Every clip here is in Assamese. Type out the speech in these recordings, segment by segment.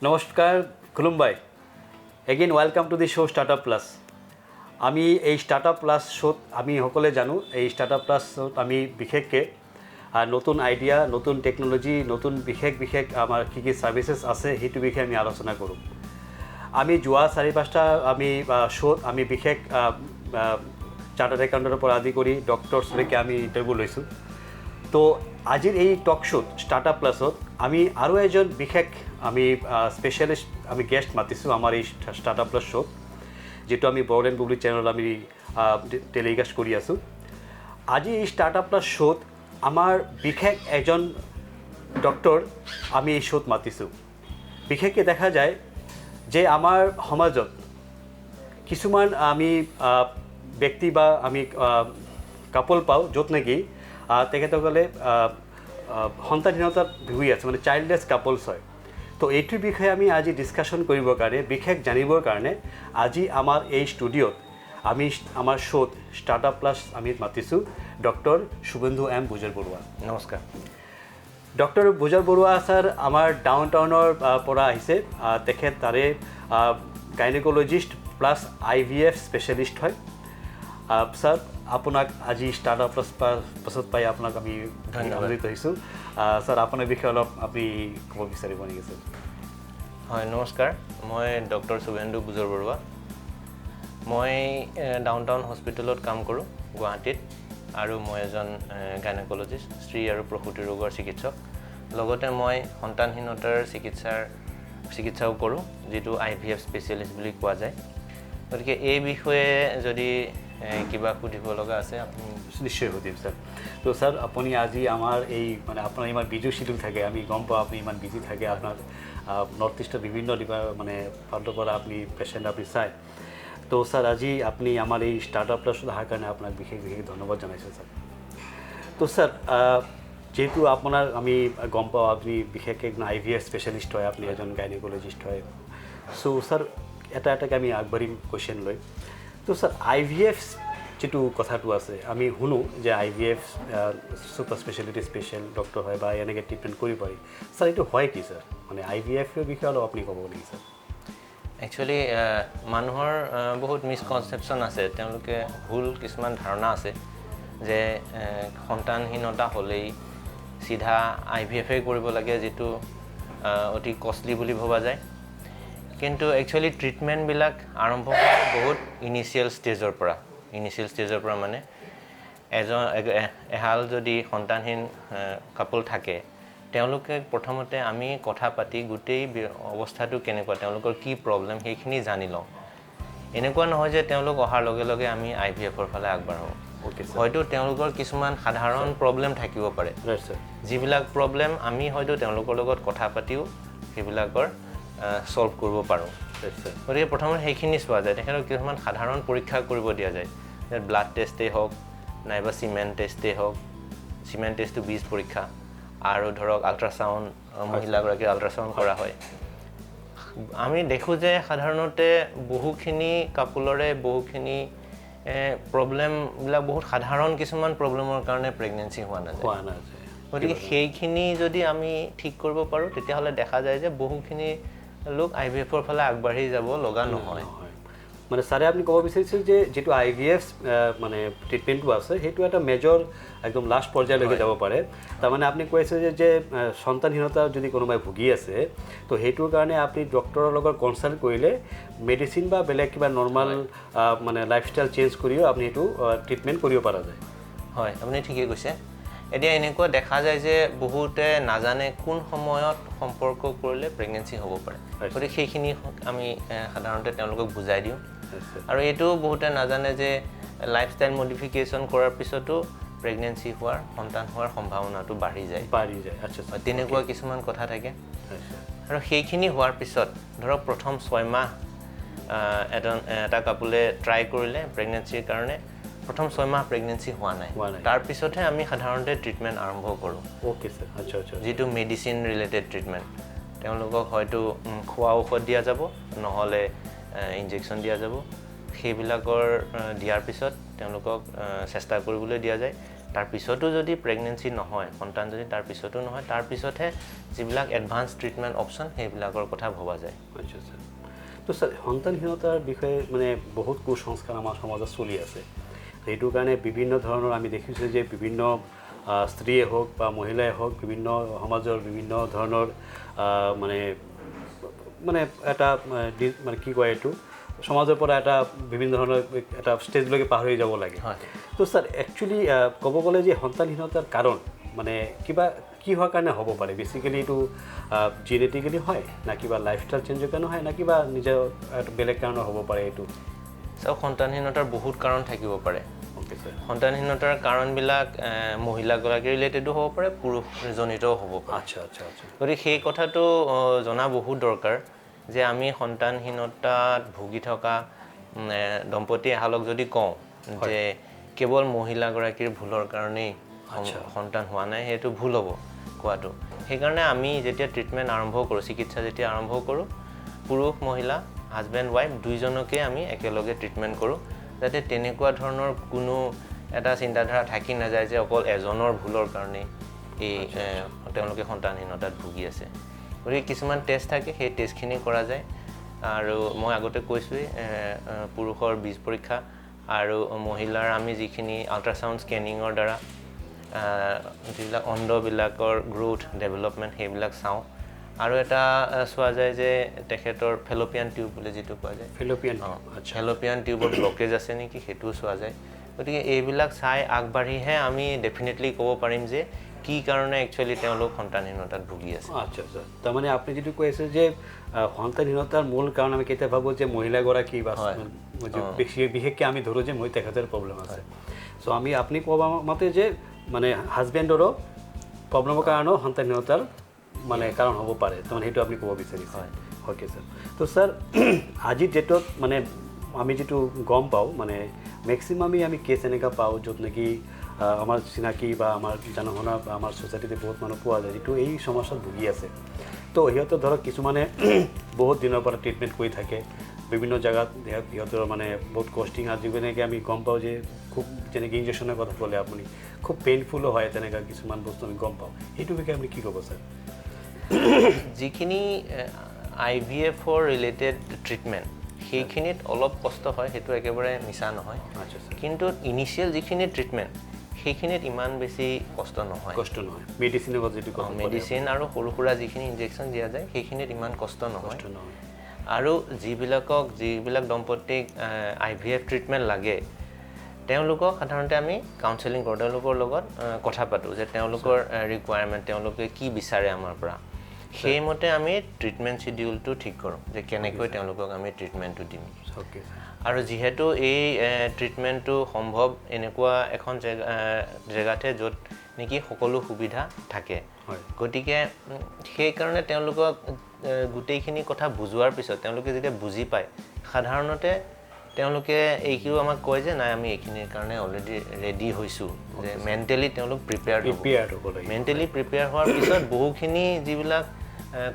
নমস্কার খুলুমবাই again welcome to the show startup plus আমি এই স্টার্টআপ প্লাস শোত আমি সকলে জানো এই স্টার্টআপ প্লাস শোত আমি বিশেষকৈ নতুন আইডিয়া নতুন টেকনলজি নতুন বিশেষ আমাৰ কি কি সাৰ্ভিসেছ আছে সেইটো বিষয়ে আমি আলোচনা কৰোঁ আমি যোৱা 4-5টা আমি শোত আমি বিশেষ চাৰ্টাৰ্ড একাউণ্টেণ্টৰ পৰা আদি কৰি ডক্টৰছলৈকে আমি ইণ্টাৰভিউ লৈছোঁ তো আজিৰ এই টক শোত স্টাৰ্টআপ প্লাছত আমি আৰু এজন বিশেষ আমি স্পেশালিস্ট আমি গেস্ট মাতিছোঁ আমাৰ এই স্টাৰ্টআপ প্লাস শোত যেটো আমি ব্ৰডব্যান্ড পাব্লিক চেনেলত আমি টেলিকাষ্ট কৰি আছোঁ আজি এই স্টাৰ্টআপ প্লাস শোত আমাৰ বিশেষ এজন ডক্টৰ আমি এই শোত মাতিছোঁ বিশেষকৈ দেখা যায় যে আমাৰ সমাজত কিছুমান আমি ব্যক্তি বা আমি কাপল পাওঁ য'ত নেকি তেখেতসকলে সন্তানহীনতাত ভুগি আছে মানে চাইল্ডলেছ কাপলছ হয় তো এইটোৰ বিষয়ে আমি আজি ডিছকাশ্যন কৰিবৰ কাৰণে বিশেষ জানিবৰ কাৰণে আজি আমাৰ এই ষ্টুডিঅ'ত আমি আমাৰ শ্ব'ত ষ্টাৰ্টআপ প্লাছ আমি মাতিছোঁ ডক্টৰ শুভেন্দু বুজাৰবৰুৱা নমস্কাৰ ডক্টৰ বুজাৰবৰুৱা ছাৰ আমাৰ ডাউন টাউনৰ পৰা আহিছে তেখেত তাৰে গাইনেকলজিষ্ট প্লাছ IVF স্পেচিয়েলিষ্ট হয় ছাৰ আপোনাক আজি ষ্টাৰ্টআপ প্লাছ পাছত পাই আপোনাক আমি ধন্যবাদ কৈছোঁ ছাৰ আপোনাৰ বিষয়ে অলপ আপুনি ক'ব বিচাৰিব নেকি ছাৰ হয় নমস্কাৰ মই ডক্টৰ শুভেন্দু বুজৰবৰুৱা মই ডাউন টাউন হস্পিটেলত কাম কৰোঁ গুৱাহাটীত আৰু মই এজন গাইনেকলজিষ্ট স্ত্ৰী আৰু প্ৰসূতি ৰোগৰ চিকিৎসক লগতে মই সন্তানহীনতাৰ চিকিৎসাও কৰোঁ যিটো IVF স্পেচিয়েলিষ্ট বুলি কোৱা যায় গতিকে এই বিষয়ে যদি কিবা সুধিব লগা আছে আপুনি নিশ্চয় সুধিম ছাৰ তো ছাৰ আপুনি আজি আমাৰ এই মানে আপোনাৰ ইমান বিজি শিডিউল থাকে আমি গম পাওঁ আপুনি ইমান বিজি থাকে আপোনাৰ নৰ্থ ইষ্টৰ বিভিন্ন মানে প্ৰান্তৰ পৰা আপুনি পেচেণ্ট আপুনি চায় তো ছাৰ আজি আপুনি আমাৰ এই ষ্টাৰ্টআপ প্লাছত অহাৰ কাৰণে আপোনাক বিশেষ ধন্যবাদ জনাইছোঁ ছাৰ তো ছাৰ যেহেতু আপোনাৰ আমি গম পাওঁ আপুনি বিশেষকৈ IVF স্পেচিয়েলিষ্ট হয় আপুনি এজন গাইনেকলজিষ্ট হয় চ' ছাৰ এটাকে আমি আগবাঢ়িম কুৱেশ্যন লৈ তো স্যার IVF যেটো কথাটো আছে আমি শুনো যে IVF super speciality special doctor হয় বা এনেকৈ ট্রিটমেন্ট কৰি পাৰি স্যাৰ এইটো হয় কি স্যাৰ মানে IVF এৰ বিষয়ে অলপ আপুনি ক'ব নেকি স্যাৰ একচুয়ালি মানুহৰ বহুত মিসকনসেপশন আছে তেওঁলোকে ভুল কিছুমান ধাৰণা আছে যে সন্তানহীনতা হ'লেই সিধা IVF কৰিব লাগে যেটো অতি কষ্টলি বুলি ভবা যায় কিন্তু একচুয়ালি ট্ৰিটমেন্ট বিলাক আৰম্ভ হয় বহুত ইনিশিয়াল ষ্টেজৰ পৰা মানে এহাল যদি সন্তানহীন কাপল থাকে তেওঁলোকে প্ৰথমতে আমি কথা পাতি গোটেই অৱস্থাটো কেনেকুৱা তেওঁলোকৰ কি প্ৰবলেম সেইখিনি জানি লওঁ এনেকুৱা নহয় যে তেওঁলোক অহাৰ লগে লগে আমি IVF ৰ ফালে আগবাঢ়ো হয়তো তেওঁলোকৰ কিছুমান সাধাৰণ প্ৰবলেম থাকিব পাৰে যিবিলাক প্ৰবলেম আমি হয়তো তেওঁলোকৰ লগত কথা পাতিও সেইবিলাকৰ সলভ কৰিব পাৰোঁ গতিকে প্ৰথমে সেইখিনি চোৱা যায় তেখেতক কিছুমান সাধাৰণ পৰীক্ষা কৰিব দিয়া যায় যে ব্লাড টেষ্টেই হওক নাইবা চিমেণ্ট টেষ্টেই হওক চিমেণ্ট টেষ্টটো বীজ পৰীক্ষা আৰু ধৰক আল্ট্ৰাছাউণ্ড মহিলাগৰাকীৰ আল্ট্ৰাছাউণ্ড কৰা হয় আমি দেখোঁ যে সাধাৰণতে বহুখিনি কাপোলৰে বহুখিনি প্ৰবলেমবিলাক বহুত সাধাৰণ কিছুমান প্ৰবলেমৰ কাৰণে প্ৰেগনেঞ্চি হোৱা নাযায় গতিকে সেইখিনি যদি আমি ঠিক কৰিব পাৰোঁ তেতিয়াহ'লে দেখা যায় যে বহুখিনি লোক IVF ৰ ফালে আগবাঢ়ি যাব লগা নহয় মানে ছাৰে আপুনি ক'ব বিচাৰিছিল যে যেটো IVF মানে ট্ৰিটমেণ্টটো আছে সেইটো এটা মেজৰ একদম লাষ্ট পৰ্যায়লৈকে যাব পাৰে তাৰমানে আপুনি কৈছে যে সন্তানহীনতা যদি কোনোবাই ভুগি আছে তো সেইটোৰ কাৰণে আপুনি ডক্টৰৰ লগত কনসাল্ট কৰিলে মেডিচিন বা বেলেগ কিবা নৰ্মাল মানে লাইফষ্টাইল চেঞ্জ কৰিও আপুনি এইটো ট্ৰিটমেণ্ট কৰিব পৰা যায় হয় আপুনি ঠিকেই কৈছে এতিয়া এনেকুৱা দেখা যায় যে বহুতে নাজানে কোন সময়ত সম্পৰ্ক কৰিলে প্ৰেগনেন্সি হ'ব পাৰে গতিকে সেইখিনি আমি সাধাৰণতে তেওঁলোকক বুজাই দিওঁ আৰু এইটো বহুতে নাজানে যে লাইফষ্টাইল মডিফিকেশ্যন কৰাৰ পিছতো প্ৰেগনেন্সি হোৱাৰ সন্তান হোৱাৰ সম্ভাৱনাটো বাঢ়ি যায় আচ্ছা তেনেকুৱা কিছুমান কথা থাকে আৰু সেইখিনি হোৱাৰ পিছত ধৰক প্ৰথম 6 মাহ এটা কাপোলে ট্ৰাই কৰিলে প্ৰেগনেন্সিৰ কাৰণে প্ৰথম 6 মাহ প্ৰেগনেন্সি হোৱা নাই তাৰ পিছতহে আমি সাধাৰণতে ট্ৰিটমেন্ট আৰম্ভ কৰোঁ ওকে স্যাৰ আচ্ছা যেটো মেডিসিন ৰিলেটেড ট্ৰিটমেন্ট তেওঁলোকক হয়তো খোৱা ঔষধ দিয়া যাব নহলে ইনজেকশন দিয়া যাব সেইবিলাকৰ দিয়াৰ পিছত তেওঁলোকক চেষ্টা কৰিবলৈ দিয়া যায় তাৰ পিছতো যদি প্ৰেগনেন্সি নহয় সন্তান যদি তাৰ পিছতো নহয় তাৰ পিছতহে যিবিলাক এডভান্স ট্ৰিটমেণ্ট অপশ্যন সেইবিলাকৰ কথা ভবা যায় আচ্ছা স্যাৰ তো স্যাৰ সন্তানহীনতাৰ বিষয়ে মানে বহুত কুসংস্কাৰ আমাৰ সমাজত চলি আছে এইটোৰ কাৰণে বিভিন্ন ধৰণৰ আমি দেখিছোঁ যে বিভিন্ন স্ত্ৰীয়ে হওক বা মহিলাই হওক বিভিন্ন সমাজৰ বিভিন্ন ধৰণৰ মানে মানে এটা মানে কি কয় এইটো সমাজৰ পৰা এটা বিভিন্ন ধৰণৰ এটা ষ্টেজলৈকে পাৰ হৈ যাব লাগে তো স্যাৰ একচুৱেলি ক'ব গ'লে যে সন্তানহীনতাৰ কাৰণ মানে কিবা কি হোৱাৰ কাৰণে হ'ব পাৰে বেচিকেলি এইটো জেনেটিকেলি হয় না কিবা লাইফষ্টাইল চেঞ্জৰ কাৰণে হয় না কিবা নিজৰ বেলেগ কাৰণে হ'ব পাৰে এইটো চাওক সন্তানহীনতাৰ বহুত কাৰণ থাকিব পাৰে ওকে স্যাৰ সন্তানহীনতাৰ কাৰণবিলাক মহিলাগৰাকীৰ ৰিলেটেডো হ'ব পাৰে পুৰুষজনিতও হ'ব পাৰে আচ্ছা আচ্ছা আচ্ছা গতিকে সেই কথাটো জনা বহুত দৰকাৰ যে আমি সন্তানহীনতাত ভুগি থকা দম্পতি এহালক যদি কওঁ যে কেৱল মহিলাগৰাকীৰ ভুলৰ কাৰণেই সন্তান হোৱা নাই সেইটো ভুল হ'ব কোৱাটো সেইকাৰণে আমি যেতিয়া ট্ৰিটমেণ্ট আৰম্ভ কৰোঁ চিকিৎসা যেতিয়া আৰম্ভ কৰোঁ পুৰুষ মহিলা হাজবেণ্ড ৱাইফ দুইজনকে আমি একেলগে ট্ৰিটমেণ্ট কৰোঁ যাতে তেনেকুৱা ধৰণৰ কোনো এটা চিন্তাধাৰা থাকি নাযায় যে অকল এজনৰ ভুলৰ কাৰণেই এই তেওঁলোকে সন্তানহীনতাত ভুগি আছে গতিকে কিছুমান টেষ্ট থাকে সেই টেষ্টখিনি কৰা যায় আৰু মই আগতে কৈছোঁৱেই পুৰুষৰ বীজ পৰীক্ষা আৰু মহিলাৰ আমি যিখিনি আল্ট্ৰাচাউণ্ড স্কেনিঙৰ দ্বাৰা যিবিলাক অণ্ডবিলাকৰ গ্ৰোথ ডেভেলপমেণ্ট সেইবিলাক চাওঁ আৰু এটা চোৱা যায় যে তেখেতৰ ফেলোপিয়ান টিউব বুলি যিটো কোৱা যায় ফেলোপিয়ান টিউবৰ ব্লকেজ আছে নেকি সেইটোও চোৱা যায় গতিকে এইবিলাক চাই আগবাঢ়িহে আমি ডেফিনেটলি ক'ব পাৰিম যে কি কাৰণে একচুৱেলি তেওঁলোক সন্তানহীনতাত ভুগি আছে আচ্ছা আচ্ছা তাৰমানে আপুনি যিটো কৈ আছে যে সন্তানহীনতাৰ মূল কাৰণ আমি কেতিয়া ভাবোঁ যে মহিলাগৰাকী বা বিশেষকৈ আমি ধৰোঁ যে তেখেতৰ প্ৰব্লেম আছে চ' আমি আপুনি কোৱা মতে যে মানে হাজবেণ্ডৰো প্ৰব্লেমৰ কাৰণেও সন্তানহীনতাৰ মানে কাৰণ হ'ব পাৰে তাৰমানে সেইটো আপুনি ক'ব বিচাৰিছে অ'কে স্যাৰ তো স্যাৰ আজিৰ ডেটত মানে আমি যিটো গম পাওঁ মানে মেক্সিমামেই আমি কেছ এনেকুৱা পাওঁ য'ত নেকি আমাৰ চিনাকি বা আমাৰ জনা শুনা বা আমাৰ ছ'চাইটিতে বহুত মানুহ পোৱা যায় যিটো এই সমস্যাত ভুগি আছে তো সিহঁতৰ ধৰক কিছুমানে বহুত দিনৰ পৰা ট্ৰিটমেণ্ট কৰি থাকে বিভিন্ন জেগাত সিহঁতৰ মানে বহুত কষ্টিং আজি যেনেকৈ আমি গম পাওঁ যে খুব যেনেকৈ ইনজেকশ্যনৰ কথা ক'লে আপুনি খুব পেইনফুলো হয় তেনেকুৱা কিছুমান বস্তু আমি গম পাওঁ সেইটো বিষয়ে আপুনি কি ক'ব স্যাৰ যিখিনি IVF-ৰ ৰিলেটেড ট্ৰিটমেণ্ট সেইখিনিত অলপ কষ্ট হয় সেইটো একেবাৰে মিছা নহয় কিন্তু ইনিচিয়েল যিখিনি ট্ৰিটমেণ্ট সেইখিনিত ইমান বেছি কষ্ট নহয় মেডিচিনৰ মেডিচিন আৰু সৰু সুৰা যিখিনি ইনজেকশ্যন দিয়া যায় সেইখিনিত ইমান কষ্ট নহয় আৰু যিবিলাক দম্পতীক IVF ট্ৰিটমেণ্ট লাগে তেওঁলোকক সাধাৰণতে আমি কাউন্সেলিং কৰোঁ তেওঁলোকৰ লগত কথা পাতোঁ যে তেওঁলোকৰ ৰিকুৱাৰমেণ্ট তেওঁলোকে কি বিচাৰে আমাৰ পৰা সেইমতে আমি ট্ৰিটমেণ্ট শিডিউলটো ঠিক কৰোঁ যে কেনেকৈ তেওঁলোকক আমি ট্ৰিটমেণ্টটো দিম আৰু যিহেতু এই ট্ৰিটমেণ্টটো সম্ভৱ এনেকুৱা এখন জেগাতে য'ত নেকি সকলো সুবিধা থাকে গতিকে সেইকাৰণে তেওঁলোকক গোটেইখিনি কথা বুজোৱাৰ পিছত তেওঁলোকে যেতিয়া বুজি পায় সাধাৰণতে তেওঁলোকে এইখিনিও আমাক কয় যে নাই আমি এইখিনিৰ কাৰণে অলৰেডি ৰেডি হৈছোঁ যে মেণ্টেলি তেওঁলোক প্ৰিপেয়াৰ্ড হ'ব মেণ্টেলি প্ৰিপেয়াৰ হোৱাৰ পিছত বহুখিনি যিবিলাক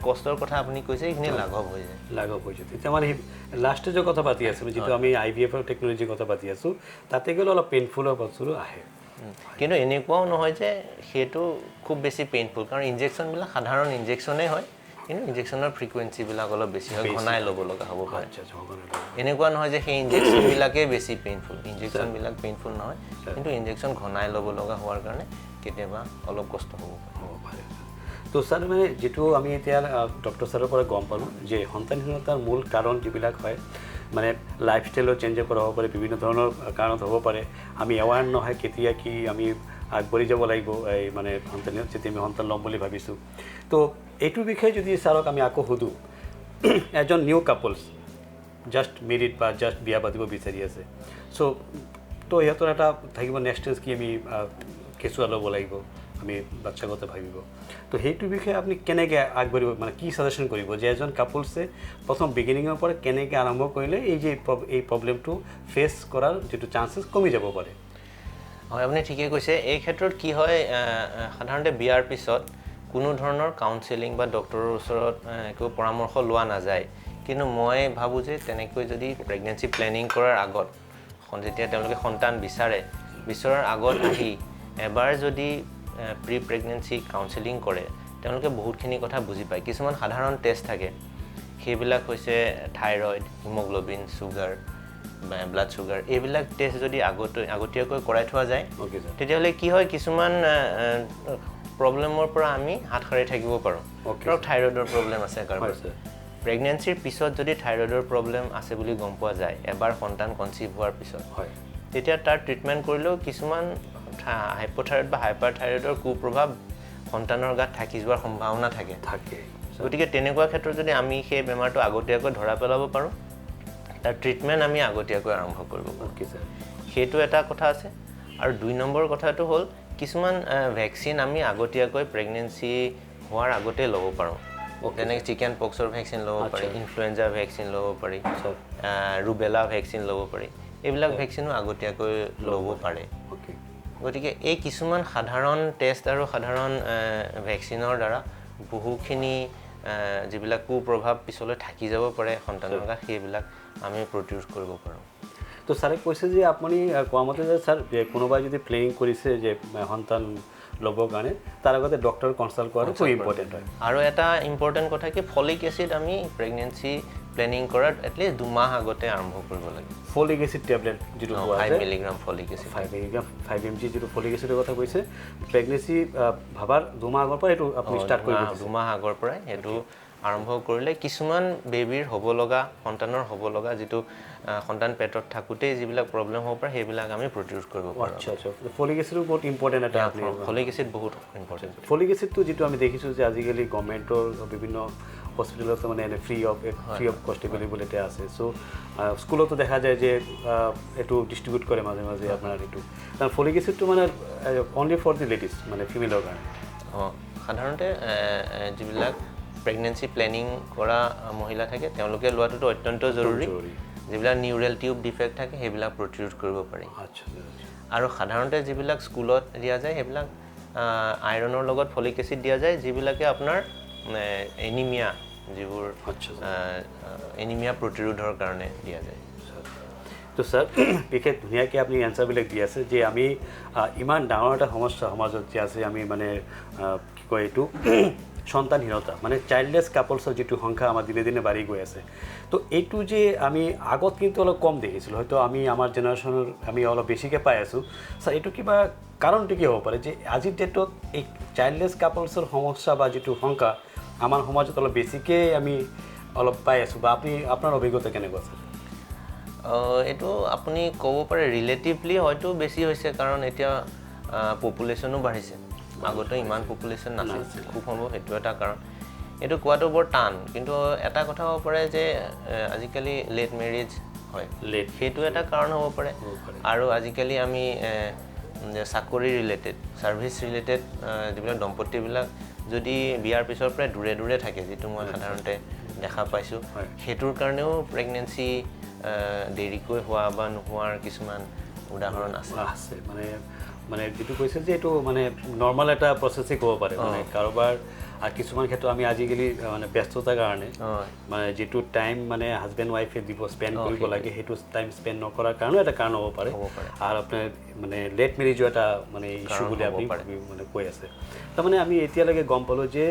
কষ্টৰ কথা আপুনি কৈছে এইখিনি লাঘৱ হৈ যায় তেতিয়া মানে লাষ্ট ষ্টেজৰ কথা পাতি আছোঁ যিটো আমি IVF টেকন'লজিৰ কথা পাতি আছোঁ তাতে গ'লে অলপ পেইনফুলৰ বস্তুটো আহে কিন্তু এনেকুৱাও নহয় যে সেইটো খুব বেছি পেইনফুল কাৰণ ইনজেকশ্যনবিলাক সাধাৰণ ইনজেকশ্যনেই হয় কিন্তু ইনজেকশ্যনৰ ফ্ৰিকুৱেঞ্চিবিলাক অলপ বেছি হয় ঘনাই ল'ব লগা হ'ব পাৰে এনেকুৱা নহয় যে সেই ইনজেকশ্যনবিলাকেই বেছি পেইনফুল ইনজেকশ্যনবিলাক পেইনফুল নহয় কিন্তু ইনজেকশ্যন ঘনাই ল'ব লগা হোৱাৰ কাৰণে কেতিয়াবা অলপ কষ্ট হ'ব পাৰে তো স্যাৰ মানে যিটো আমি এতিয়া ডক্টৰ ছাৰৰ পৰা গম পালোঁ যে সন্তানহীনতাৰ মূল কাৰণ যিবিলাক হয় মানে লাইফষ্টাইলৰ চেঞ্জৰ পৰা হ'ব পাৰে বিভিন্ন ধৰণৰ কাৰণত হ'ব পাৰে আমি এৱাৰ নহয় কেতিয়া কি আমি আগবাঢ়ি যাব লাগিব এই মানে সন্তানহীন যেতিয়া আমি সন্তান ল'ম বুলি ভাবিছোঁ তো এইটোৰ বিষয়ে যদি ছাৰক আমি আকৌ সোধোঁ এজন নিউ কাপলছ জাষ্ট মেৰিড বা জাষ্ট বিয়া পাতিব বিচাৰি আছে চ' তো সিহঁতৰ এটা থাকিব নেক্সট ষ্টেজ কি আমি কেঁচুৱা ল'ব লাগিব আমি বাচ্চাগত ভাবিব তো সেইটোৰ বিষয়ে আপুনি কেনেকৈ আগবাঢ়িব মানে কি ছাজেশ্যন কৰিব যে এজন কাপলছে প্ৰথম বিগিনিঙৰ পৰা কেনেকৈ আৰম্ভ কৰিলে এই প্ৰব্লেমটো ফেচ কৰাৰ যিটো চান্সেছ কমি যাব পাৰে হয় আপুনি ঠিকেই কৈছে এই ক্ষেত্ৰত কি হয় সাধাৰণতে বিয়াৰ পিছত কোনো ধৰণৰ কাউন্সেলিং বা ডক্টৰৰ ওচৰত একো পৰামৰ্শ লোৱা নাযায় কিন্তু মই ভাবোঁ যে তেনেকৈ যদি প্ৰেগনেন্সি প্লেনিং কৰাৰ আগত যেতিয়া তেওঁলোকে সন্তান বিচৰাৰ আগত আহি এবাৰ যদি প্ৰি প্ৰেগনেন্সি কাউন্সেলিং কৰে তেওঁলোকে বহুতখিনি কথা বুজি পায় কিছুমান সাধাৰণ টেষ্ট থাকে সেইবিলাক হৈছে thyroid haemoglobin sugar blood sugar এইবিলাক টেষ্ট যদি আগতীয়াকৈ কৰাই থোৱা যায় তেতিয়াহ'লে কি হয় কিছুমান প্ৰব্লেমৰ পৰা আমি হাত সাৰি থাকিব পাৰোঁ ধৰক থাইৰয়েডৰ প্ৰব্লেম আছে কাৰোবাৰ প্ৰেগনেন্সিৰ পিছত যদি থাইৰয়েডৰ প্ৰব্লেম আছে বুলি গম পোৱা যায় এবাৰ সন্তান কনচিভ হোৱাৰ পিছত তেতিয়া তাৰ ট্ৰিটমেণ্ট কৰিলেও কিছুমান হাইপোথাইৰয়েড বা হাইপাৰথাইৰয়েডৰ কুপ্ৰভাৱ সন্তানৰ গাত থাকি যোৱাৰ সম্ভাৱনা থাকে গতিকে তেনেকুৱা ক্ষেত্ৰত যদি আমি সেই বেমাৰটো আগতীয়াকৈ ধৰা পেলাব পাৰোঁ তাৰ ট্ৰিটমেণ্ট আমি আগতীয়াকৈ আৰম্ভ কৰিব পাৰোঁ সেইটো এটা কথা আছে আৰু 2 নম্বৰ কথাটো হ'ল কিছুমান ভেকচিন আমি আগতীয়াকৈ প্ৰেগনেন্সি হোৱাৰ আগতে ল'ব পাৰোঁ যেনেকৈ চিকেন পক্সৰ ভেকচিন ল'ব পাৰি ইনফ্লুৱেঞ্জা ভেকচিন ল'ব পাৰি ৰুবেলা ভেকচিন ল'ব পাৰি এইবিলাক ভেকচিনো আগতীয়াকৈ ল'ব পাৰে গতিকে এই কিছুমান সাধাৰণ টেষ্ট আৰু সাধাৰণ ভেকচিনৰ দ্বাৰা বহুখিনি যিবিলাক কুপ্ৰভাৱ পিছলৈ থাকি যাব পাৰে সন্তানৰ গাত সেইবিলাক আমি প্ৰতিৰোধ কৰিব পাৰোঁ তো ছাৰে কৈছে যে আপুনি কোৱা মতে যে ছাৰ কোনোবাই যদি প্লেনিং কৰিছে যে সন্তান ল'বৰ কাৰণে তাৰ আগতে ডক্টৰ কনচাল্ট কৰাটো খুব ইম্পৰ্টেণ্ট হয় আৰু এটা ইম্পৰ্টেণ্ট কথা কি ফলিক এচিড আমি প্ৰেগনেন্সি প্লেনিং কৰাৰ এটলিষ্ট 2 মাহ আগতে আৰম্ভ কৰিব লাগে ফলিক এচিড টেবলেট যিটো 5 মিলিগ্ৰাম ফলিক এচিড 5 mg যিটো ফলিক এচিডৰ কথা কৈছে প্ৰেগনেন্সি ভাবাৰ 2 মাহ আগৰ পৰা এইটো আপুনি ষ্টাৰ্ট কৰিব 2 মাহ আগৰ পৰাই এইটো আৰম্ভ কৰিলে কিছুমান বেবীৰ হ'ব লগা সন্তানৰ হ'ব লগা যিটো সন্তান পেটত থাকোঁতেই যিবিলাক প্ৰব্লেম হ'ব পাৰে সেইবিলাক আমি প্ৰতিৰোধ কৰিব পাৰোঁ আচ্ছা ফলিক এচিডো বহুত ইম্পৰ্টেণ্ট এটা ফলিক এচিড বহুত ইম্পৰ্টেণ্ট ফলিক এচিডটো যিটো আমি দেখিছোঁ যে আজিকালি গভৰ্ণমেণ্টৰ বিভিন্ন হস্পিটেলত মানে ফ্ৰী অফ কষ্ট এভেইলেবল এটা আছে চ' স্কুলতো দেখা যায় যে এইটো ডিষ্ট্ৰিবিউট কৰে মাজে মাজে আপোনাৰ এইটো কাৰণ ফলিক এচিডটো মানে অনলি ফৰ দি লেডিজ মানে ফিমেলৰ কাৰণে সাধাৰণতে যিবিলাক প্ৰেগনেন্সি প্লেনিং কৰা মহিলা থাকে তেওঁলোকে লোৱাটোতো অত্যন্ত জৰুৰী যিবিলাক নিউৰেল টিউব ডিফেক্ট থাকে সেইবিলাক প্ৰতিৰোধ কৰিব পাৰি আৰু সাধাৰণতে যিবিলাক স্কুলত দিয়া যায় সেইবিলাক আইৰণৰ লগত ফলিক এচিড দিয়া যায় যিবিলাকে আপোনাৰ এনিমিয়া যিবোৰ এনিমিয়া প্ৰতিৰোধৰ কাৰণে দিয়া যায় তো স্যাৰ বিশেষ ধুনীয়াকৈ আপুনি এনচাৰবিলাক দি আছে যে আমি ইমান ডাঙৰ এটা সমস্যা সমাজত যে আছে আমি মানে কি কয় এইটো সন্তানহীনতা মানে চাইল্ডলেছ কাপলছৰ যিটো সংখ্যা আমাৰ দিনে দিনে বাঢ়ি গৈ আছে তো এইটো যে আমি আগত কিন্তু অলপ কম দেখিছিলোঁ হয়তো আমি আমাৰ জেনেৰেশ্যনৰ আমি অলপ বেছিকৈ পাই আছোঁ স্যাৰ এইটো কিবা কাৰণটো কি হ'ব পাৰে যে আজিৰ ডেটত এই চাইল্ডলেছ কাপলছৰ সমস্যা বা যিটো সংখ্যা আমাৰ সমাজত অলপ বেছিকৈ আমি অলপ পাই আছোঁ বা আপুনি আপোনাৰ অভিজ্ঞতা কেনেকুৱা আছে এইটো আপুনি ক'ব পাৰে ৰিলেটিভলি হয়তো বেছি হৈছে কাৰণ এতিয়া পপুলেশ্যনো বাঢ়িছে আগতে ইমান পপুলেশ্যন নাছিল খুব সম্ভৱ সেইটো এটা কাৰণ এইটো কোৱাটো বৰ টান কিন্তু এটা কথা হ'ব পাৰে যে আজিকালি লেট মেৰিজ হয় সেইটো এটা কাৰণ হ'ব পাৰে আৰু আজিকালি আমি চাকৰি ৰিলেটেড ছাৰ্ভিচ ৰিলেটেড যিবিলাক দম্পতীবিলাক যদি বিয়াৰ পিছৰ পৰাই দূৰে দূৰে থাকে যিটো মই সাধাৰণতে দেখা পাইছোঁ সেইটোৰ কাৰণেও প্ৰেগনেন্সি দেৰিকৈ হোৱা বা নোহোৱাৰ কিছুমান উদাহৰণ আছে মানে যেটো কৈছে যে এইটো মানে নৰ্মাল এটা প্ৰচেসিং হ'ব পাৰে মানে কাৰোবাৰ আৰু কিছুমান ক্ষেত্ৰত আমি আজিকালি মানে ব্যস্ততাৰ কাৰণে মানে যেটো টাইম মানে হাজবেণ্ড ওয়াইফে দিব স্পেন্ড কৰিব লাগে সেইটো টাইম স্পেন্ড নকৰাৰ কাৰণে এটা কাৰণ হ'ব পাৰে আৰু আপোনাৰ মানে লেট মেৰিজৰ এটা মানে ইস্যু বুলি আপুনি মানে কৈ আছে তাৰমানে আমি এতিয়ালৈকে গম পালোঁ যে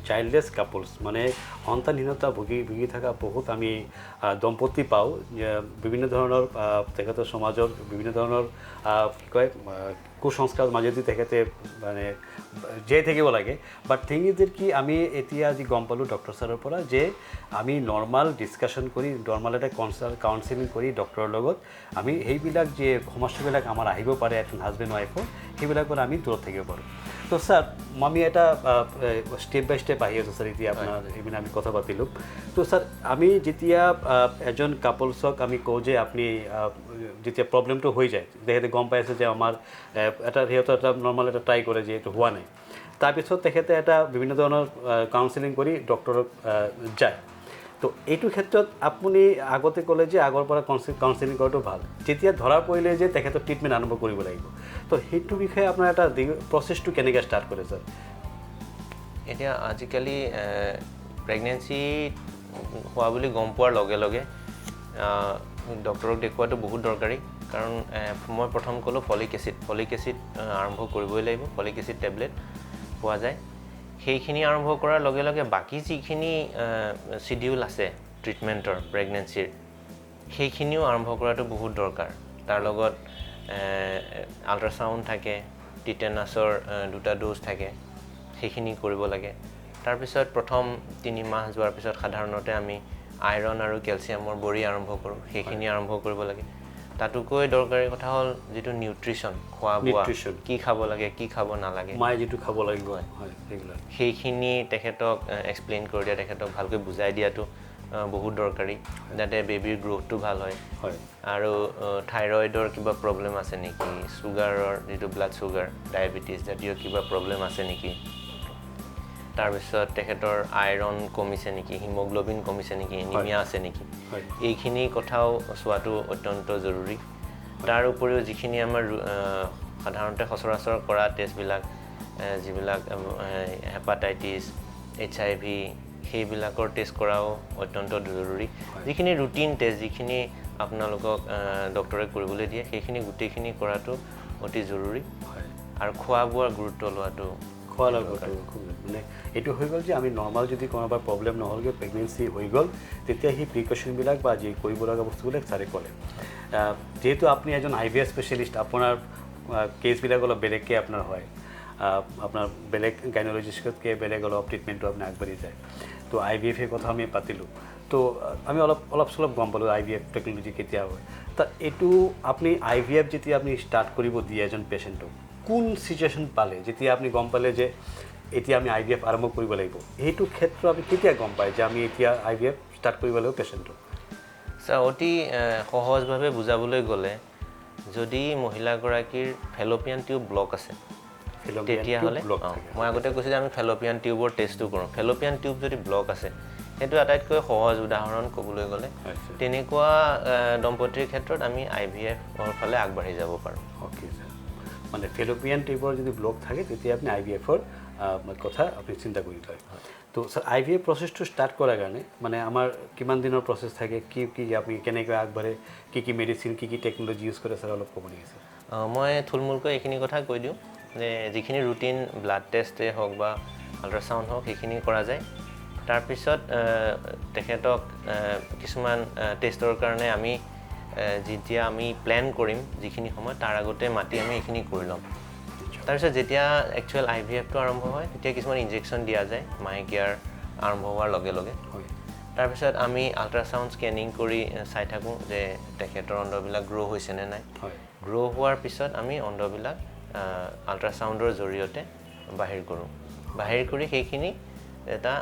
চাইল্ডলেছ কাপলছ মানে সন্তানহীনতা ভুগি থকা বহুত আমি দম্পতি পাওঁ বিভিন্ন ধৰণৰ তেখেতৰ সমাজৰ বিভিন্ন ধৰণৰ কি কয় কুসংস্কাৰৰ মাজেদি তেখেতে মানে জীয়াই থাকিব লাগে বাট থিং ইজ যে কি আমি এতিয়া আজি গম পালোঁ ডক্টৰ ছাৰৰ পৰা যে আমি নৰ্মাল ডিছকাশ্যন কৰি নৰ্মাল এটা কাউন্সেলিং কৰি ডক্টৰৰ লগত আমি সেইবিলাক যে সমস্যাবিলাক আমাৰ আহিব পাৰে এজন হাজবেণ্ড ওৱাইফৰ সেইবিলাকৰ আমি দূৰত থাকিব পাৰোঁ তো স্যাৰ আমি এটা স্টেপ বাই স্টেপ আহি আছোঁ স্যাৰ এতিয়া আপোনাৰ এইবিলাক আমি কথা পাতিলোঁ তো স্যাৰ আমি যেতিয়া এজন কাপলছক আমি কওঁ যে আপুনি যেতিয়া প্ৰব্লেমটো হৈ যায় তেখেতে গম পাইছে যে আমাৰ এটা সিহঁতৰ এটা নৰ্মাল এটা ট্ৰাই কৰে যে এইটো হোৱা নাই তাৰপিছত তেখেতে এটা বিভিন্ন ধৰণৰ কাউন্সেলিং কৰি ডক্টৰক যায় তো এইটো ক্ষেত্ৰত আপুনি আগতে ক'লে যে আগৰ পৰা কাউন্সেলিং কৰাটো ভাল যেতিয়া ধৰা পৰিলে যে তেখেতৰ ট্ৰিটমেণ্ট আৰম্ভ কৰিব লাগিব তো সেইটো বিষয়ে আপোনাৰ এটা প্ৰচেছটো কেনেকৈ ষ্টাৰ্ট কৰে স্যাৰ এতিয়া আজিকালি প্ৰেগনেন্সি হোৱা বুলি গম পোৱাৰ লগে লগে ডক্টৰক দেখুৱাটো বহুত দৰকাৰী কাৰণ মই প্ৰথম ক'লোঁ ফলিক এচিড আৰম্ভ কৰিবই লাগিব ফলিক এচিড টেবলেট পোৱা যায় সেইখিনি আৰম্ভ কৰাৰ লগে লগে বাকি যিখিনি শিডিউল আছে ট্ৰিটমেণ্টৰ প্ৰেগনেন্সিৰ সেইখিনিও আৰম্ভ কৰাটো বহুত দৰকাৰ তাৰ লগত আল্ট্ৰাসাউণ্ড থাকে টিটেনাছৰ 2টা ড'জ থাকে সেইখিনি কৰিব লাগে তাৰপিছত প্ৰথম 3 মাহ যোৱাৰ পিছত সাধাৰণতে আমি আইৰণ আৰু কেলছিয়ামৰ বড়ি আৰম্ভ কৰোঁ সেইখিনি আৰম্ভ কৰিব লাগে তাতোকৈ দৰকাৰী কথা হ'ল যেটো নিউট্ৰিশ্যন খোৱা বোৱা কি খাব লাগে কি খাব নালাগে মাই যেটো খাব লাগিব হয় ৰেগুলাৰ সেইখিনি তেখেতক এক্সপ্লেইন কৰি দিয়া তেখেতক ভালকৈ বুজাই দিয়াটো বহুত দৰকাৰী যাতে বেবিৰ গ্ৰোথটো ভাল হয় আৰু থাইৰয়েডৰ কিবা প্ৰবলেম আছে নেকি সুগাৰৰ যেটো ব্লাড সুগাৰ ডায়াবেটিছ জাতীয় কিবা প্ৰবলেম আছে নেকি তাৰপিছত তেখেতৰ আইৰণ কমিছে নেকি হিমোগ্লোবিন কমিছে নেকি এনিমিয়া আছে নেকি এইখিনি কথাও চোৱাটো অত্যন্ত জৰুৰী তাৰ উপৰিও যিখিনি আমাৰ সাধাৰণতে সচৰাচৰ কৰা টেষ্টবিলাক যিবিলাক হেপাটাইটিছ HIV সেইবিলাকৰ টেষ্ট কৰাও অত্যন্ত জৰুৰী যিখিনি ৰুটিন টেষ্ট যিখিনি আপোনালোকক ডক্টৰে কৰিবলৈ দিয়ে সেইখিনি গোটেইখিনি কৰাটো অতি জৰুৰী আৰু খোৱা বোৱাৰ গুৰুত্ব লোৱাটো খোৱা লগতো মানে এইটো হৈ গ'ল যে আমি নৰ্মাল যদি কোনোবা প্ৰব্লেম নহ'লগৈ প্ৰেগনেন্সি হৈ গ'ল তেতিয়া সেই প্ৰিকশ্যনবিলাক বা যি কৰিব লগা বস্তুবিলাক ছাৰে ক'লে যেহেতু আপুনি এজন IVF স্পেচিয়েলিষ্ট আপোনাৰ কেছবিলাক অলপ বেলেগকৈ আপোনাৰ হয় আপোনাৰ বেলেগ গাইনলজিষ্টতকৈ বেলেগ অলপ ট্ৰিটমেণ্টটো আপুনি আগবাঢ়ি যায় তো IVF-ৰ কথা আমি পাতিলোঁ তো আমি অলপ চলপ গম পালোঁ IVF টেকন'লজি কেতিয়া হয় তাত এইটো আপুনি IVF যেতিয়া আপুনি ষ্টাৰ্ট কৰিব দিয়ে এজন পেচেণ্টক কোন সিচুৱেশ্যন পালে যেতিয়া আপুনি গম পালে যে এতিয়া আমি IVF আৰম্ভ কৰিব লাগিব এইটো ক্ষেত্ৰ আপুনি কেতিয়া গম পায় যে আমি এতিয়া IVF ষ্টাৰ্ট কৰিব লাগিব পেচেণ্টক অতি সহজভাৱে বুজাবলৈ গ'লে যদি মহিলাগৰাকীৰ ফেলোপিয়ান টিউব ব্লক আছে তেতিয়াহ'লে মই আগতে কৈছোঁ যে আমি ফেলোপিয়ান টিউবৰ টেষ্টটো কৰোঁ ফেলোপিয়ান টিউব যদি ব্লক আছে সেইটো আটাইতকৈ সহজ উদাহৰণ ক'বলৈ গ'লে তেনেকুৱা দম্পতীৰ ক্ষেত্ৰত আমি IVF-ৰ ফালে আগবাঢ়ি যাব পাৰোঁ অ'কে ছাৰ মানে ফেলোপিয়ান টিউবৰ যদি ব্লক থাকে তেতিয়া আপুনি IVF-ৰ কথা আপুনি চিন্তা কৰি লয় তো ছাৰ IVF প্ৰচেছটো ষ্টাৰ্ট কৰাৰ কাৰণে মানে আমাৰ কিমান দিনৰ প্ৰচেছ থাকে কি আপুনি কেনেকৈ আগবাঢ়ে কি মেডিচিন কি টেকন'লজি ইউজ কৰে ছাৰ অলপ ক'ব নেকি ছাৰ মই থুলমূলকৈ এইখিনি কথা কৈ দিওঁ যে যিখিনি ৰুটিন ব্লাড টেষ্টেই হওক বা আল্ট্ৰাচাউণ্ড হওক সেইখিনি কৰা যায় তাৰপিছত তেখেতক কিছুমান টেষ্টৰ কাৰণে আমি যেতিয়া আমি প্লেন কৰিম যিখিনি সময় তাৰ আগতে মাতি আমি এইখিনি কৰি ল'ম তাৰপিছত যেতিয়া একচুৱেল IVF-টো আৰম্ভ হয় তেতিয়া কিছুমান ইনজেকশ্যন দিয়া যায় মাহেকীয়াৰ আৰম্ভ হোৱাৰ লগে লগে তাৰপিছত আমি আল্ট্ৰাচাউণ্ড স্কেনিং কৰি চাই থাকোঁ যে তেখেতৰ অণ্ডবিলাক গ্ৰ' হৈছে নে নাই গ্ৰ' হোৱাৰ পিছত আমি অণ্ডবিলাক আল্ট্ৰাচাউণ্ডৰ জৰিয়তে বাহিৰ কৰোঁ বাহিৰ কৰি সেইখিনি এটা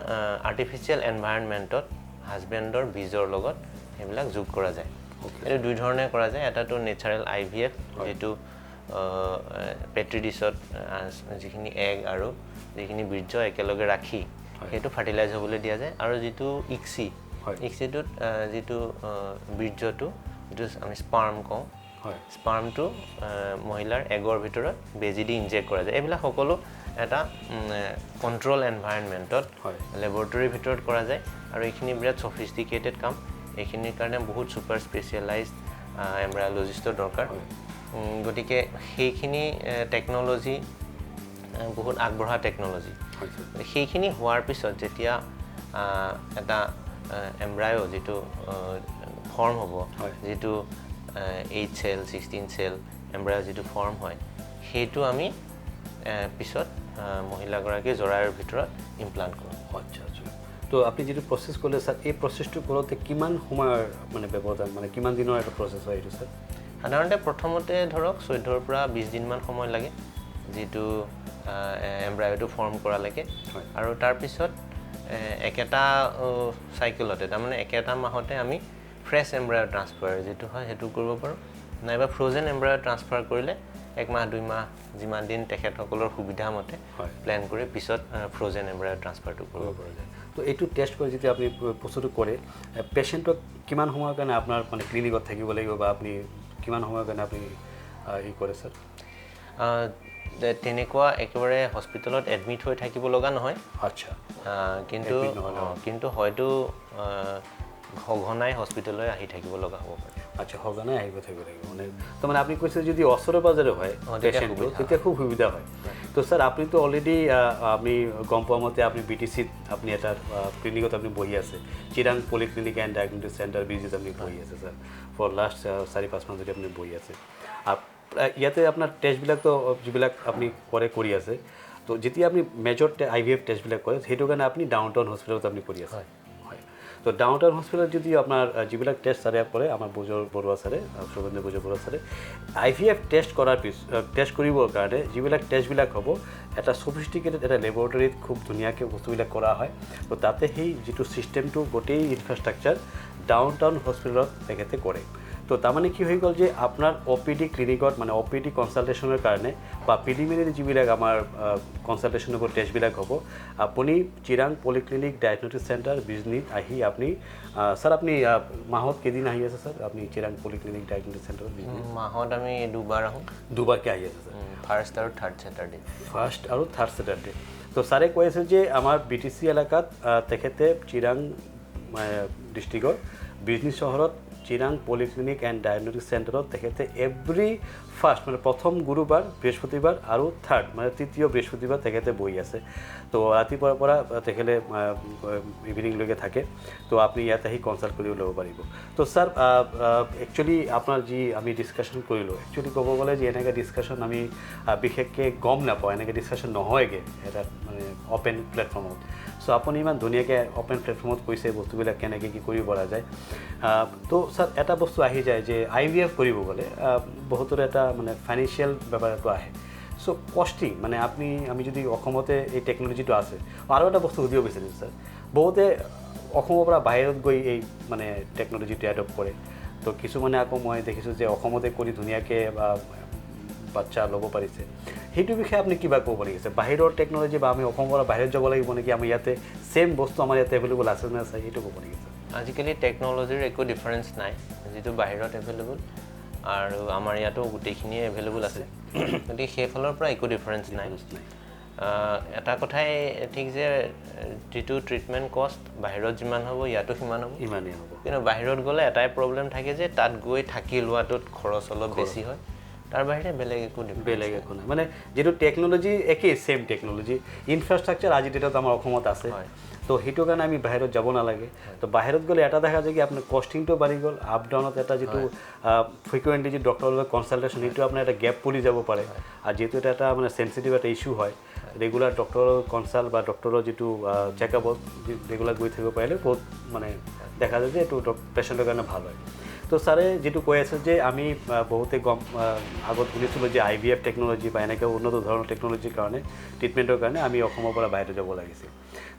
আৰ্টিফিচিয়েল এনভাইৰনমেণ্টত হাজবেণ্ডৰ বীজৰ লগত সেইবিলাক যোগ কৰা যায় এইটো দুই ধৰণে কৰা যায় এটাটো নেচাৰেল IVF যেটো পেট্ৰি ডিছত যিখিনি এগ আৰু যিখিনি বীৰ্য একেলগে ৰাখি সেইটো ফাৰ্টিলাইজ হ'বলৈ দিয়া যায় আৰু যেটো ইক্সিটোত যেটো বীৰ্যটো যেটো আমি স্পাৰ্ম কওঁ স্পাৰ্মটো মহিলাৰ এগৰ ভিতৰত বেজি দি ইনজেক্ট কৰা যায় এইবিলাক সকলো এটা কণ্ট্ৰল এনভাইৰনমেণ্টত লেবৰেটৰীৰ ভিতৰত কৰা যায় আৰু এইখিনি বিৰাট সফিষ্টিকেটেড কাম এইখিনিৰ কাৰণে বহুত ছুপাৰ স্পেচিয়েলাইজড এমব্ৰায়লজিষ্টৰ দৰকাৰ গতিকে সেইখিনি টেকন'লজি বহুত আগবঢ়া টেকন'লজি সেইখিনি হোৱাৰ পিছত যেতিয়া এটা এমব্ৰায় যেটো ফৰ্ম হ'ব যেটো 8 চেল 16 চেল এমব্ৰায় যেটো ফৰ্ম হয় সেইটো আমি পিছত মহিলাগৰাকীৰ জৰায়ুৰ ভিতৰত ইমপ্লান্ট কৰোঁ আচ্ছা তো আপুনি যেটো প্ৰচেছ ক'লে ছাৰ এই প্ৰচেছটো কৰোঁতে কিমান সময়ৰ মানে ব্যৱধান মানে কিমান দিনৰ এটা প্ৰচেছ হয় এইটো ছাৰ সাধাৰণতে প্ৰথমতে ধৰক 14ৰ পৰা 20 দিনমান সময় লাগে যেটো এমব্ৰায়টো ফৰ্ম কৰালৈকে আৰু তাৰপিছত একেটা সাইকেলতে তাৰমানে একেটা মাহতে আমি ফ্ৰেছ এমব্ৰায় ট্ৰান্সফাৰ যেটো হয় সেইটো কৰিব পাৰোঁ নাইবা ফ্ৰজেন এমব্ৰায় ট্ৰান্সফাৰ কৰিলে 1 মাহ 2 মাহ যিমান দিন তেখেতসকলৰ সুবিধা মতে প্লেন কৰি পিছত ফ্ৰজেন এমব্ৰায় ট্ৰান্সফাৰটো কৰিব পৰা যায় তো এইটো টেষ্ট কৰি যেতিয়া আপুনি বস্তুটো কৰে পেচেণ্টক কিমান সময়ৰ কাৰণে আপোনাৰ মানে ক্লিনিকত থাকিব লাগিব বা আপুনি কিমান সময়ৰ কাৰণে আপুনি ই কৰে ছাৰ তেনেকুৱা একেবাৰে হস্পিটেলত এডমিট হৈ থাকিব লগা নহয় আচ্ছা কিন্তু হয়তো সঘনাই হস্পিটেললৈ আহি থাকিব লগা হ'ব পাৰে আচ্ছা সঘনাই আহিব থাকিব লাগিব মানে তো মানে আপনি কৈছে যদি ওচৰে পাজৰে হয় পেশেন্টটো তেতিয়া খুব সুবিধা হয় তো স্যাৰ আপনি তো অলৰেডি আমি গম পোৱা মতে আপনি বিটিসিত আপনি এটা ক্লিনিকত আপনি বহি আছে Chirang polyclinic and diagnostic centre Bijit আপনি বহি আছে স্যাৰ ফৰ লাস্ট 4-5 মাহ ধৰি আপনি বহি আছে ইয়াতে আপনাৰ টেস্টবিলাক তো যিবিলাক আপনি কৰি আছে তো যেতিয়া আপনি মেজৰ আইভিএফ টেস্টবিলাক কৰে সেইটো কাৰণে আপনি ডাউনটাউন হস্পিটেলত আপনি কৰি আছে তো ডাউনটাউন হস্পিটেলত যদি আপনাৰ যিবিলাক টেস্ট স্যাৰে কৰে আমাৰ বড়ুয়া স্যাৰে শুভেন্দু বুজৰবৰুৱা স্যাৰে আইভিএফ টেস্ট কৰাৰ টেস্ট কৰিবৰ কাৰণে যিবিলাক টেস্টবিলাক হ'ব এটা সফিষ্টিকেটেড এটা লেবৰেটৰীত খুব ধুনীয়াকৈ বস্তুবিলাক কৰা হয় তো তাতে সেই যিটো চিষ্টেমটো গোটেই ইনফ্ৰাষ্ট্ৰাকচাৰ ডাউনটাউন হস্পিটেলত তেখেতে কৰে তো তাৰমানে কি হৈ গ'ল যে আপোনাৰ অপিডি ক্লিনিকত মানে অপিডি কনসালটেশ্যনৰ কাৰণে বা প্ৰিলিমিনাৰী যিবিলাক আমাৰ কনসালটেশ্যনৰ টেষ্টবিলাক হ'ব আপুনি চিৰাং পলিক্লিনিক ডায়াগনস্টিক সেন্টাৰ বিজনীত আহি আপনি স্যাৰ আপনি মাহত কেদিন আহি আছে স্যাৰ আপনি চিৰাং পলিক্লিনিক ডায়াগনস্টিক সেন্টাৰ মাহত আমি দুবাৰ আহোঁ দুবাৰকৈ আহি আছে স্যাৰ ফাৰ্ষ্ট আৰু থাৰ্ড ছেটাৰডে ফাৰ্স্ট আৰু থাৰ্ড স্যাটাৰডে তো স্যাৰে কৈ আছে যে আমাৰ বিটিসি এলাকাত তেখেতে চিৰাং ডিস্ট্ৰিক্টৰ বিজনী চহৰত চিৰাং পলিক্লিনিক এণ্ড ডায়াগনস্টিক সেন্টাৰত তেখেতে এভৰি ফাৰ্স্ট মানে প্ৰথম গুৰুবাৰ বৃহস্পতিবাৰ আৰু থাৰ্ড মানে তৃতীয় বৃহস্পতিবাৰ তেখেতে বহি আছে তো ৰাতিপুৱাৰ পৰা তেখেতে ইভিনিংলৈকে থাকে তো আপনি ইয়াতে আহি কনসাল্ট কৰি ল'ব পাৰিব তো স্যাৰ একচুৱেলি আপোনাৰ যি আমি ডিছকাশ্যন কৰিলোঁ একচুৱেলি ক'ব গ'লে যে এনেকৈ ডিছকাশ্যন আমি বিশেষকৈ গম নাপাওঁ এনেকৈ ডিছকাশ্যন নহয়গৈ এটা মানে অপেন প্লেটফৰ্মত সো আপুনি ইমান ধুনীয়াকৈ অপেন প্লেটফৰ্মত কৈছে বস্তুবিলাক কেনেকৈ কি কৰিব পৰা যায় তো স্যাৰ এটা বস্তু আহি যায় যে আইভিএফ কৰিব গ'লে বহুতৰে এটা মানে ফাইনেন্সিয়েল ব্যাপাৰটো আহে সো কষ্টিং মানে আপনি আমি যদি অসমতে এই টেকনলজিটো আছে আৰু এটা বস্তু সুধিব বিচাৰিছোঁ স্যাৰ বহুতে অসমৰ পৰা বাহিৰত গৈ এই মানে টেকনলজিটো এডপ্ট কৰে তো কিছুমানে আকৌ মই দেখিছোঁ যে অসমতে কৰি ধুনীয়াকৈ বাচ্চা ল'ব পাৰিছে সেইটো বিষয়ে আপুনি কিবা ক'ব লাগিছে বাহিৰৰ টেকনলজি বা আমি অসমৰ পৰা বাহিৰত যাব লাগিব নেকি আমি ইয়াতে সেম বস্তু আমাৰ ইয়াতে এভেইলেবল আছে নে আছে সেইটো ক'ব লাগিছে আজিকালি টেকনলজিৰ একো ডিফাৰেঞ্চ নাই যিটো বাহিৰত এভেইলেবল আৰু আমাৰ ইয়াতো গোটেইখিনিয়ে এভেইলেবল আছে গতিকে সেইফালৰ পৰা একো ডিফাৰেঞ্চ নাই এটা কথাই ঠিক যে যিটো ট্ৰিটমেণ্ট কষ্ট বাহিৰত যিমান হ'ব ইয়াতো সিমান হ'ব ইমানেই হ'ব কিন্তু বাহিৰত গ'লে এটাই প্ৰব্লেম থাকে যে তাত গৈ থাকি লোৱাটোত খৰচ অলপ বেছি হয় তাৰ বাহিৰে বেলেগ একো নাই মানে যেটো টেকনলজি একেই সেম টেকনলজি ইনফ্ৰাষ্ট্ৰাকচাৰ আজি ডেটত আমাৰ অসমত আছে তো সেইটো কাৰণে আমি বাহিৰত যাব নালাগে তো বাহিৰত গ'লে এটা দেখা যায় কি আপোনাৰ কষ্টিংটো বাঢ়ি গ'ল আপ ডাউনত এটা যিটো ফ্ৰিকুৱেণ্টলি যি ডক্টৰৰ লগত কনচালটেশ্যন সেইটো আপোনাৰ এটা গেপ পৰি যাব পাৰে আৰু যিহেতু এটা মানে চেনচিটিভ এটা ইছ্যু হয় ৰেগুলাৰ ডক্টৰৰ কনচাল্ট বা ডক্টৰৰ যিটো চেকআপত ৰেগুলাৰ গৈ থাকিব পাৰিলে বহুত মানে দেখা যায় যে এইটো পেচেণ্টৰ কাৰণে ভাল হয় তো স্যারে যেটু কৈ আছে যে আমি বহুতে আগত শুনিছিলোঁ যে আইভিএফ টেকনলজি বা এনেকৈ উন্নত ধৰণৰ টেকনলজিৰ কাৰণে ট্ৰিটমেণ্টৰ কাৰণে আমি অসমৰ পৰা বাহিৰত যাব লাগিছিল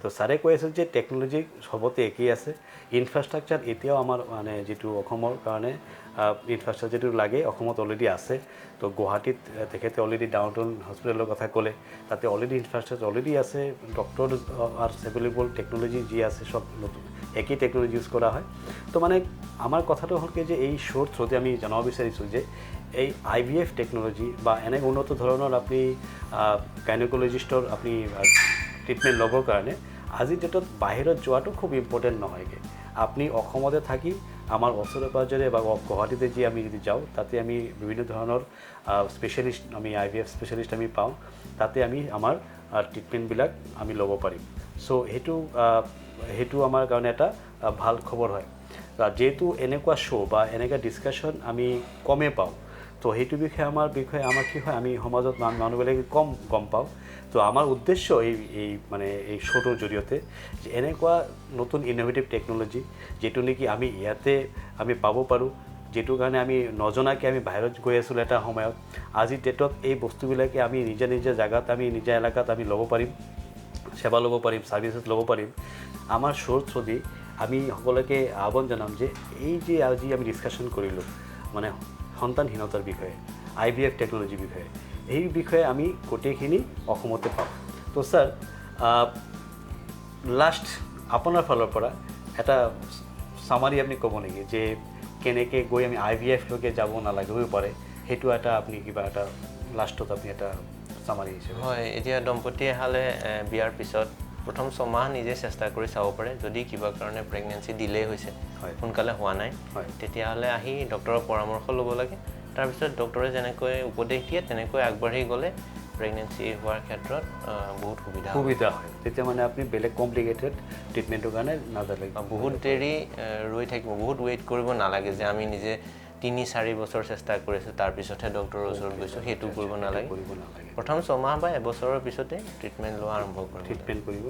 তো স্যাৰে কৈ আছে যে টেকনলজি সবতে একেই আছে ইনফ্ৰাষ্ট্ৰাকচাৰ এতিয়াও আমাৰ মানে যিটো অসমৰ কাৰণে ইনফ্ৰাষ্ট্ৰাকচাৰ যিটো লাগে অসমত অলৰেডি আছে তো গুৱাহাটীত তেখেতে অলৰেডি ডাউনটাউন হস্পিটেলৰ কথা ক'লে তাতে অলৰেডি ইনফ্ৰাষ্ট্ৰাকচাৰ অলৰেডি আছে ডক্টৰ আৰ এভেইলেবল টেকনলজি যি আছে সব নতুন একই টেকনলজি ইউজ কৰা হয় তো মানে আমাৰ কথাটো হ'ল কি যে এই শ্ব'ৰ থ্ৰুতে আমি জনাব বিচাৰিছোঁ যে এই আইভিএফ টেকনলজি বা এনে উন্নত ধৰণৰ আপুনি গাইনকলজিষ্টৰ আপুনি ট্ৰিটমেণ্ট ল'বৰ কাৰণে আজিৰ ডেটত বাহিৰত যোৱাটো খুব ইম্পৰ্টেণ্ট নহয়গৈ আপনি অসমতে থাকি আমাৰ ওচৰে পাজৰে বা গুৱাহাটীতে যি আমি যদি যাওঁ তাতে আমি বিভিন্ন ধৰণৰ স্পেচিয়েলিষ্ট আমি আইভিএফ স্পেচিয়েলিষ্ট আমি পাওঁ তাতে আমি আমাৰ ট্ৰিটমেণ্টবিলাক আমি ল'ব পাৰিম চ' সেইটো আমাৰ কাৰণে এটা ভাল খবৰ হয় যেহেতু এনেকুৱা শ্ব' বা এনেকুৱা ডিছকাশ্যন আমি কমেই পাওঁ তো সেইটো বিষয়ে আমাৰ কি হয় আমি সমাজত মানুহবিলাকে কম গম পাওঁ তো আমাৰ উদ্দেশ্য এই মানে এই শ্ব'টোৰ জৰিয়তে যে এনেকুৱা নতুন ইনোভেটিভ টেকনলজি যিটো নেকি আমি ইয়াতে আমি পাব পাৰোঁ যেটোৰ কাৰণে আমি নজনাকৈ আমি বাহিৰত গৈ আছিলোঁ এটা সময়ত আজিৰ ডেটত এই বস্তুবিলাকে আমি নিজা জেগাত আমি নিজা এলেকাত আমি ল'ব পাৰিম সেৱা ল'ব পাৰিম ছাৰ্ভিচেছ ল'ব পাৰিম আমাৰ শ্ব'ৰ থ্ৰুদি আমি সকলোকে আহ্বান জনাম যে এই যে আজি আমি ডিছকাশ্যন কৰিলোঁ মানে সন্তানহীনতাৰ বিষয়ে আইভিএফ টেকনলজিৰ বিষয়ে এই বিষয়ে আমি গোটেইখিনি অসমতে পাওঁ তো স্যাৰ লাষ্ট আপোনাৰ ফালৰ পৰা এটা সামাৰি আপুনি ক'ব নেকি যে কেনেকৈ গৈ আমি আইভিএফলৈকে যাব নালাগিব পাৰে সেইটো এটা আপুনি কিবা এটা লাষ্টত আপুনি এটা সামাৰি হিচাপে হয় এতিয়া দম্পতি হালে বিয়াৰ পিছত প্ৰথম 6 মাহ নিজে চেষ্টা কৰি চাব পাৰে যদি কিবা কাৰণে প্ৰেগনেন্সি ডিলে হৈছে সোনকালে হোৱা নাই তেতিয়াহ'লে আহি ডক্টৰৰ পৰামৰ্শ ল'ব লাগে তাৰপিছত ডক্টৰে যেনেকৈ উপদেশ দিয়ে তেনেকৈ আগবাঢ়ি গ'লে প্ৰেগনেন্সি হোৱাৰ ক্ষেত্ৰত বহুত সুবিধা হয় তেতিয়া মানে আপুনি বেলেগ কমপ্লিকেটেড ট্ৰিটমেণ্টৰ কাৰণে নাযালে বহুত দেৰি ৰৈ থাকিব বহুত ৱেইট কৰিব নালাগে যে আমি নিজে 3-4 বছৰ চেষ্টা কৰিছোঁ তাৰপিছতহে ডক্টৰৰ ওচৰত গৈছোঁ সেইটো কৰিব নালাগে প্ৰথম 6 মাহ বা এবছৰৰ পিছতে ট্ৰিটমেণ্ট লোৱা আৰম্ভ কৰিব ট্ৰিটমেণ্ট কৰিব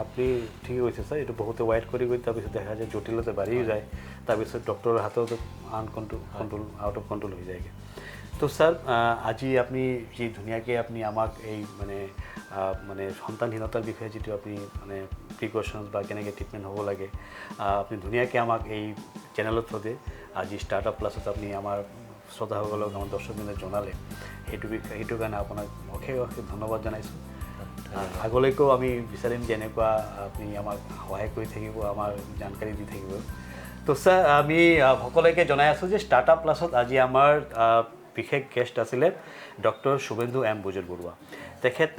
আপুনি ঠিকেই কৈছে ছাৰ এইটো বহুতে ৱেইট কৰি তাৰপিছত দেখা যায় জটিলতা বাঢ়ি যায় তাৰপিছত ডক্টৰৰ হাতত আউট অফ কণ্ট্ৰল হৈ যায়গৈ তো ছাৰ আজি আপুনি যি ধুনীয়াকৈ আপুনি আমাক এই মানে সন্তানহীনতাৰ বিষয়ে যিটো আপুনি মানে প্ৰিকশ্যনছ বা কেনেকৈ ট্ৰিটমেণ্ট হ'ব লাগে আপুনি ধুনীয়াকৈ আমাক এই চেনেলৰ থ্ৰুতে আজি ষ্টাৰ্টআপ প্লাছত আপুনি আমাৰ শ্ৰোতাসকলক আমাৰ দৰ্শকজনে জনালে সেইটো কাৰণে আপোনাক অশেষ ধন্যবাদ জনাইছোঁ আগলৈকেও আমি বিচাৰিম যে এনেকুৱা আপুনি আমাক সহায় কৰি থাকিব আমাৰ জানকাৰী দি থাকিব তো ছাৰ আমি সকলোকে জনাই আছোঁ যে ষ্টাৰ্টআপ প্লাছত আজি আমাৰ বিশেষ গেষ্ট আছিলে ডক্টৰ শুভেন্দু বুজৰবৰুৱা তেখেত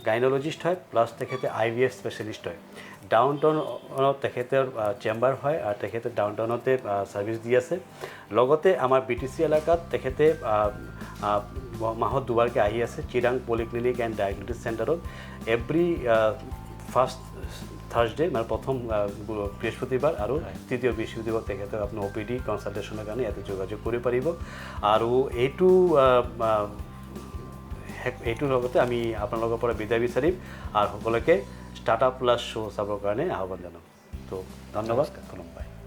গাইনলজিষ্ট হয় প্লাছ তেখেতে IVF স্পেচিয়েলিষ্ট হয় ডাউন টাউনত তেখেতৰ চেম্বাৰ হয় আৰু তেখেতে ডাউন টাউনতে ছাৰ্ভিচ দি আছে লগতে আমাৰ BTC এলেকাত তেখেতে মাহত দুবাৰকৈ আহি আছে চিৰাং পলিক্লিনিক এণ্ড ডায়েগনষ্টিক চেণ্টাৰত এভৰি ফাৰ্ষ্ট থাৰ্ছডে মানে প্ৰথম বৃহস্পতিবাৰ আৰু তৃতীয় বৃহস্পতিবাৰ তেখেতক আপুনি OPD কনচালটেশ্যনৰ কাৰণে ইয়াতে যোগাযোগ কৰিব পাৰিব আৰু এইটোৰ লগতে আমি আপোনালোকৰ পৰা বিদায় বিচাৰিম আৰু সকলোকে ষ্টাৰ্টআপ প্লাছ শ্ব' চাবৰ কাৰণে আহ্বান জনাম তো ধন্যবাদ ধন্যবাদ